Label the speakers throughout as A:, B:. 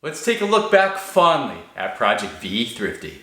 A: Let's take a look back fondly at Project V-thrifty.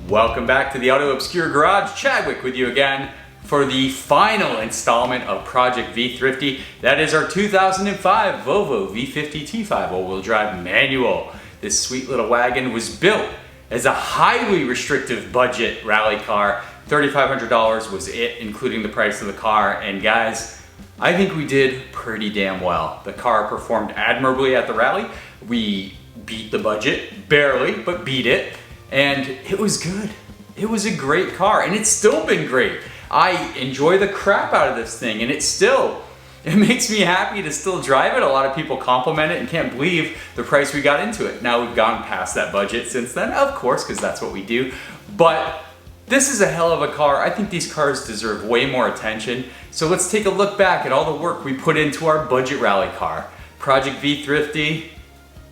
A: Welcome back to the Auto Obscure Garage. Chadwick with you again for the final installment of Project V-thrifty. That is our 2005 Volvo V50 T5 all-wheel drive manual. This sweet little wagon was built as a highly restrictive budget rally car. $3,500 was it, including the price of the car. And guys, I think we did pretty damn well. The car performed admirably at the rally. We beat the budget, barely, but beat it. And it was good. It was a great car, and it's still been great. I enjoy the crap out of this thing, and it makes me happy to still drive it. A lot of people compliment it and can't believe the price we got into it. Now we've gone past that budget since then, of course, because that's what we do. But this is a hell of a car. I think these cars deserve way more attention. So let's take a look back at all the work we put into our budget rally car. Project V-thrifty,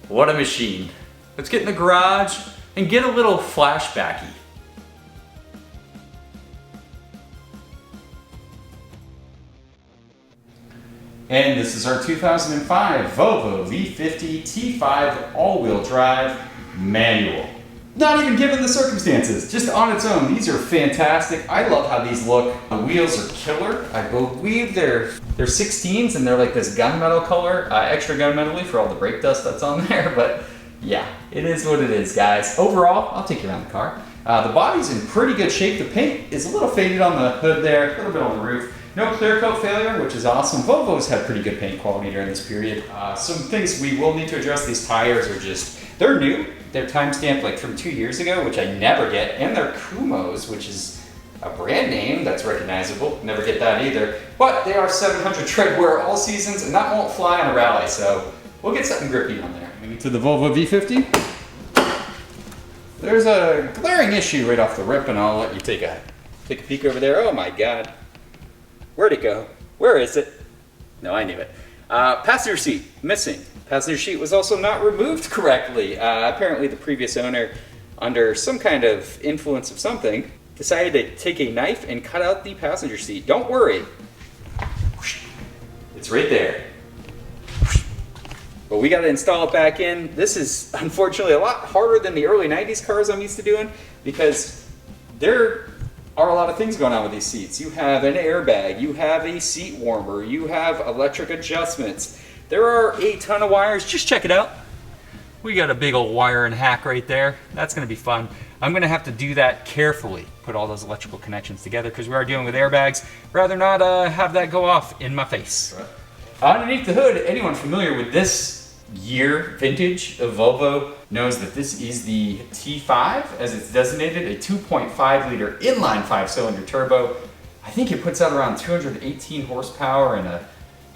A: what a machine. Let's get in the garage and get a little flashbacky. And this is our 2005 Volvo V50 T5 all-wheel drive manual. Not even given the circumstances, just on its own. These are fantastic. I love how these look. The wheels are killer. I believe they're 16s and they're like this gunmetal color, extra gunmetal-y for all the brake dust that's on there, but yeah, it is what it is, guys. Overall, I'll take you around the car. The body's in pretty good shape. The paint is a little faded on the hood there, a little bit on the roof. No clear coat failure, which is awesome. Volvo's had pretty good paint quality during this period. Some things we will need to address. These tires are they're new. They're time-stamped like from 2 years ago, which I never get. And they're Kumos, which is a brand name that's recognizable. Never get that either. But they are 700 tread wear all seasons, and that won't fly on a rally, so we'll get something grippy on there. To the Volvo V50. There's a glaring issue right off the rip, and I'll let you take a peek over there. Oh my God. Where'd it go? Where is it? No, I knew it. Passenger seat, missing. Passenger seat was also not removed correctly. Apparently the previous owner, under some kind of influence of something, decided to take a knife and cut out the passenger seat. Don't worry. It's right there. But we got to install it back in. This is unfortunately a lot harder than the early 90s cars I'm used to doing because there are a lot of things going on with these seats. You have an airbag, you have a seat warmer, you have electric adjustments. There are a ton of wires. Just check it out. We got a big old wiring hack right there. That's going to be fun. I'm going to have to do that carefully, put all those electrical connections together because we are dealing with airbags. Rather not have that go off in my face. Right. Underneath the hood, anyone familiar with this year vintage of Volvo knows that this is the T5, as it's designated, a 2.5 liter inline 5-cylinder turbo. I think it puts out around 218 horsepower and a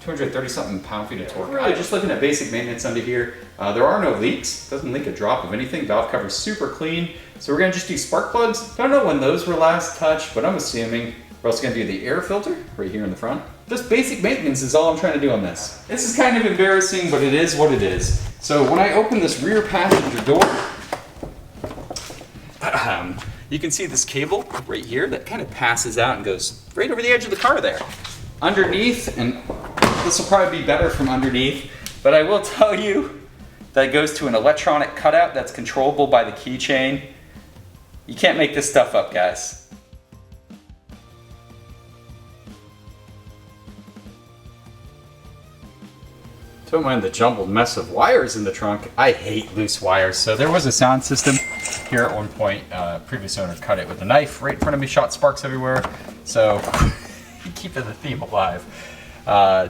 A: 230 something pound-feet of torque. Really just looking at basic maintenance under here. There are no leaks, doesn't leak a drop of anything. Valve cover's super clean. So we're gonna just do spark plugs. Don't know when those were last touched, but I'm assuming we're also gonna do the air filter right here in the front. Just basic maintenance is all I'm trying to do on this. This is kind of embarrassing, but it is what it is. So when I open this rear passenger door, you can see this cable right here that kind of passes out and goes right over the edge of the car there. Underneath, and this will probably be better from underneath, but I will tell you that it goes to an electronic cutout that's controllable by the keychain. You can't make this stuff up, guys. Don't mind the jumbled mess of wires in the trunk. I hate loose wires. So there was a sound system here at one point. Previous owner cut it with a knife right in front of me, shot sparks everywhere. So keeping the theme alive.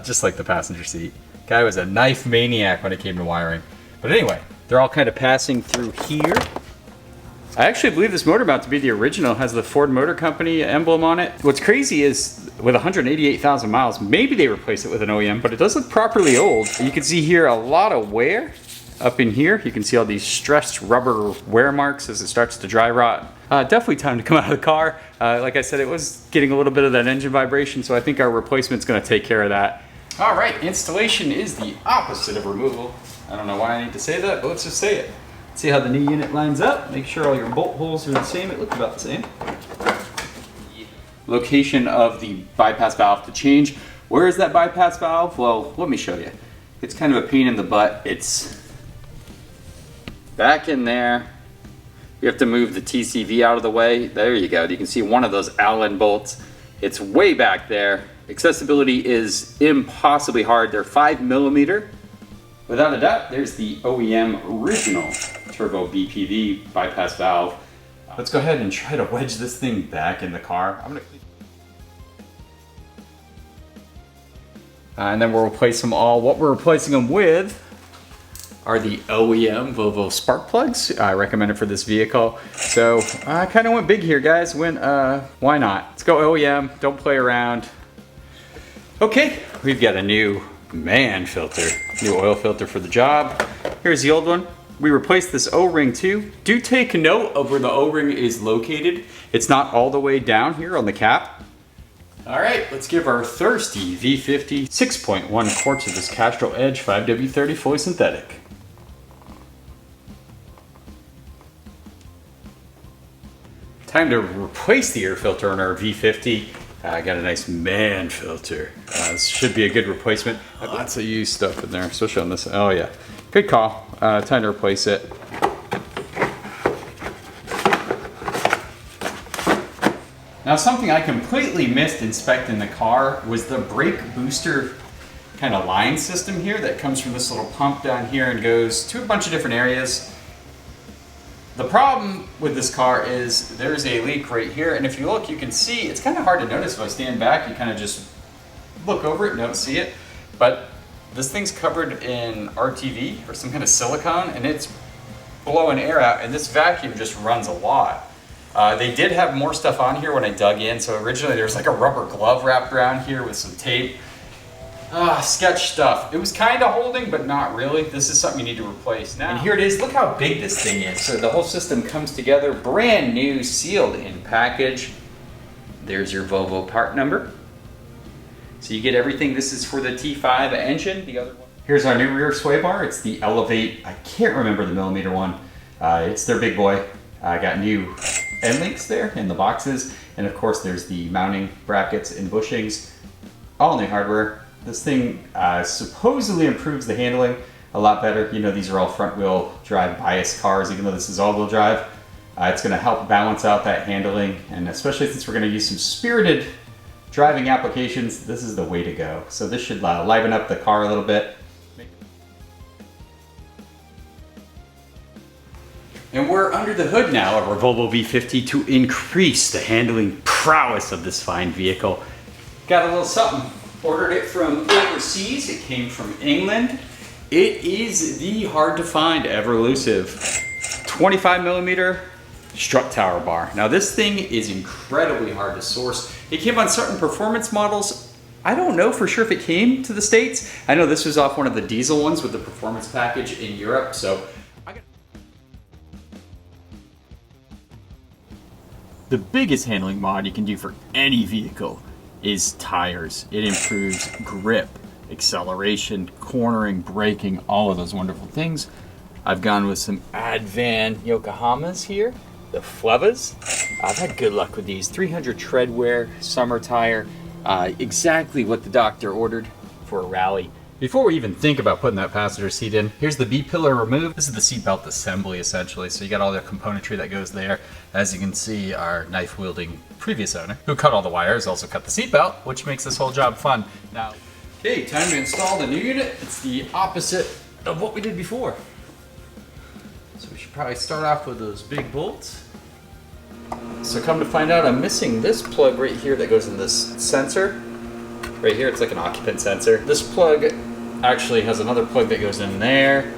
A: Just like the passenger seat. Guy was a knife maniac when it came to wiring. But anyway, they're all kind of passing through here. I actually believe this motor mount to be the original. It has the Ford Motor Company emblem on it. What's crazy is with 188,000 miles, maybe they replaced it with an OEM, but it does look properly old. You can see here a lot of wear Up in here, you can see all these stressed rubber wear marks as it starts to dry rot. Definitely time to come out of the car. Like I said, it was getting a little bit of that engine vibration, so I think our replacement's gonna take care of that. All right, installation is the opposite of removal. I don't know why I need to say that, but let's just say it. See how the new unit lines up. Make sure all your bolt holes are the same. It looks about the same. Location of the bypass valve to change. Where is that bypass valve? Well, let me show you. It's kind of a pain in the butt. It's back in there. You have to move the TCV out of the way. There you go. You can see one of those Allen bolts. It's way back there. Accessibility is impossibly hard. They're 5mm. Without a doubt, there's the OEM original turbo BPV bypass valve. Let's go ahead and try to wedge this thing back in the car. And then we'll replace them all. What we're replacing them with are the OEM Volvo spark plugs. I recommend it for this vehicle. So I kind of went big here, guys. Why not? Let's go OEM, don't play around. Okay, we've got a new man filter, new oil filter for the job. Here's the old one. We replaced this O-ring too. Do take note of where the O-ring is located. It's not all the way down here on the cap. All right, let's give our thirsty V50 6.1 quarts of this Castrol Edge 5W30 fully synthetic. Time to replace the air filter on our V50. I got a nice man filter. This should be a good replacement. Lots of used stuff in there, especially on this. Oh yeah, good call. Time to replace it. Now, something I completely missed inspecting the car was the brake booster kind of line system here that comes from this little pump down here and goes to a bunch of different areas. The problem with this car is there's a leak right here, and if you look, you can see it's kind of hard to notice. If I stand back, you kind of just look over it and don't see it. But this thing's covered in RTV or some kind of silicone, and it's blowing air out, and this vacuum just runs a lot. They did have more stuff on here when I dug in, so originally there was like a rubber glove wrapped around here with some tape. Sketch stuff. It was kind of holding, but not really. This is something you need to replace now. And here it is. Look how big this thing is. So the whole system comes together, brand new, sealed in package. There's your Volvo part number. So you get everything. This is for the T5 engine. The other one. Here's our new rear sway bar. It's the Elevate. I can't remember the millimeter one. It's their big boy. I got new end links there in the boxes. And of course, there's the mounting brackets and bushings. All new hardware. This thing supposedly improves the handling a lot better. You know, these are all front wheel drive bias cars, even though this is all wheel drive. It's gonna help balance out that handling, and especially since we're gonna use some spirited driving applications, this is the way to go. So this should liven up the car a little bit. And we're under the hood now of our Volvo V50 to increase the handling prowess of this fine vehicle. Got a little something. Ordered it from overseas. It came from England. It is the hard to find Everlusive 25mm strut tower bar. Now this thing is incredibly hard to source. It came on certain performance models. I don't know for sure if it came to the States. I know this was off one of the diesel ones with the performance package in Europe. So the biggest handling mod you can do for any vehicle is tires. It improves grip, acceleration, cornering, braking, all of those wonderful things. I've gone with some Advan Yokohamas here, the Flevas. I've had good luck with these. 300 tread wear, summer tire, exactly what the doctor ordered for a rally. Before we even think about putting that passenger seat in, here's the B-pillar removed. This is the seatbelt assembly, essentially. So you got all the componentry that goes there. As you can see, our knife-wielding previous owner, who cut all the wires, also cut the seatbelt, which makes this whole job fun. Now, okay, time to install the new unit. It's the opposite of what we did before. So we should probably start off with those big bolts. So come to find out, I'm missing this plug right here that goes in this sensor. Right here, it's like an occupant sensor. This plug actually has another plug that goes in there.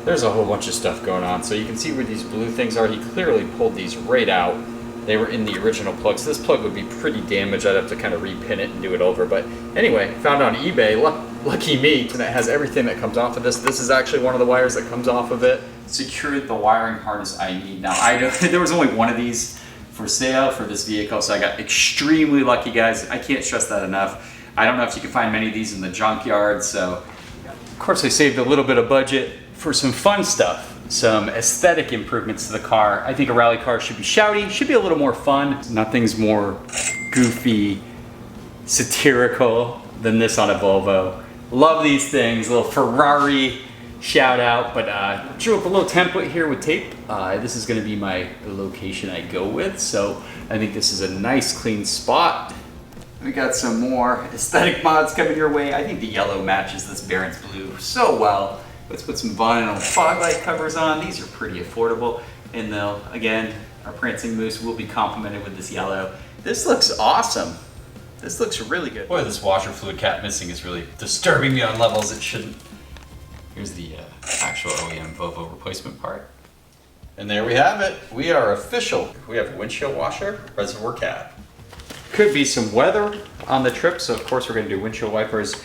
A: There's a whole bunch of stuff going on. So you can see where these blue things are. He clearly pulled these right out. They were in the original plug. So this plug would be pretty damaged. I'd have to kind of repin it and do it over. But anyway, found on eBay. lucky me, and it has everything that comes off of this. This is actually one of the wires that comes off of it. Secured the wiring harness I need. Now, there was only one of these for sale for this vehicle, so I got extremely lucky, guys. I can't stress that enough. I don't know if you can find many of these in the junkyard, so of course I saved a little bit of budget for some fun stuff, some aesthetic improvements to the car. I think a rally car should be shouty, should be a little more fun. Nothing's more goofy, satirical than this on a Volvo. Love these things, a little Ferrari shout out, but drew up a little template here with tape. This is gonna be my location I go with, so I think this is a nice clean spot. We got some more aesthetic mods coming your way. I think the yellow matches this Barron's blue so well. Let's put some vinyl fog light covers on. These are pretty affordable, and they'll, again, our prancing moose will be complemented with this yellow. This looks awesome. This looks really good. Boy, this washer fluid cap missing is really disturbing me on levels it shouldn't. Here's the actual OEM Volvo replacement part. And there we have it. We are official. We have a windshield washer, reservoir cap. Could be some weather on the trip, so of course we're gonna do windshield wipers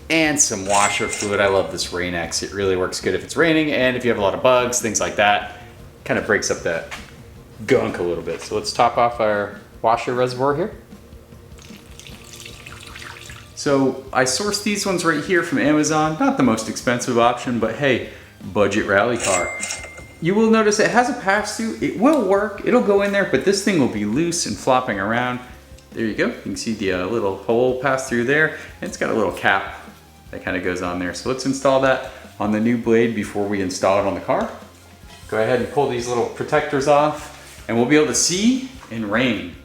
A: and some washer fluid. I love this Rain-X. It really works good if it's raining and if you have a lot of bugs, things like that. Kind of breaks up that gunk a little bit. So let's top off our washer reservoir here. So I sourced these ones right here from Amazon. Not the most expensive option, but hey, budget rally car. You will notice it has a pass-through. It will work, it'll go in there, but this thing will be loose and flopping around. There you go, you can see the little hole pass through there, and it's got a little cap that kind of goes on there. So let's install that on the new blade before we install it on the car. Go ahead and pull these little protectors off, and we'll be able to see in rain.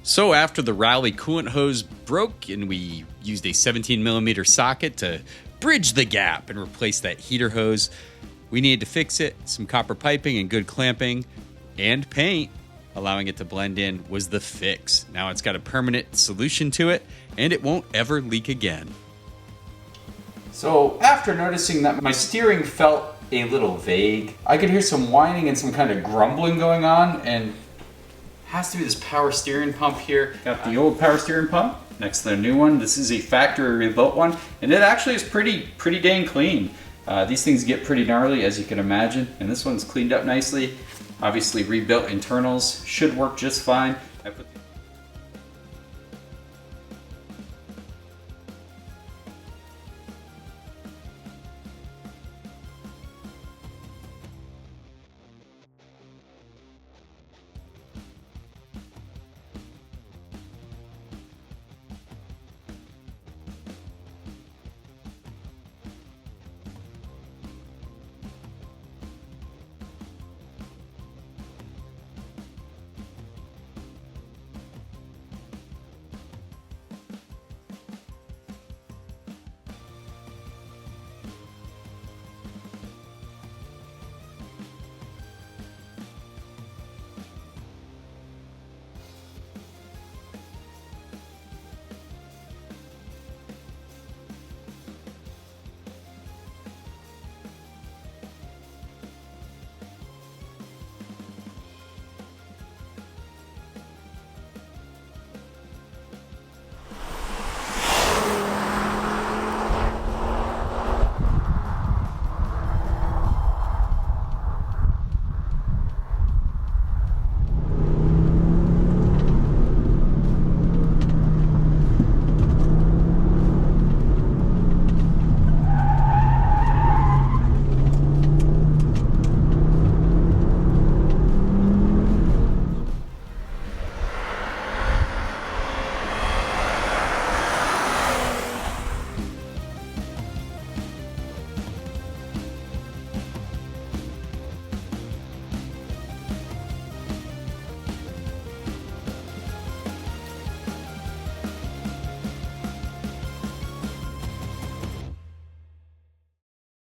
A: So after the rally coolant hose broke and we used a 17mm socket to bridge the gap and replace that heater hose, we needed to fix it. Some copper piping and good clamping and paint, allowing it to blend in, was the fix. Now it's got a permanent solution to it and it won't ever leak again. So after noticing that my steering felt a little vague, I could hear some whining and some kind of grumbling going on, and has to be this power steering pump here. Got the old power steering pump next to the new one. This is a factory rebuilt one, and it actually is pretty dang clean. These things get pretty gnarly, as you can imagine, and this one's cleaned up nicely. Obviously rebuilt internals should work just fine. I put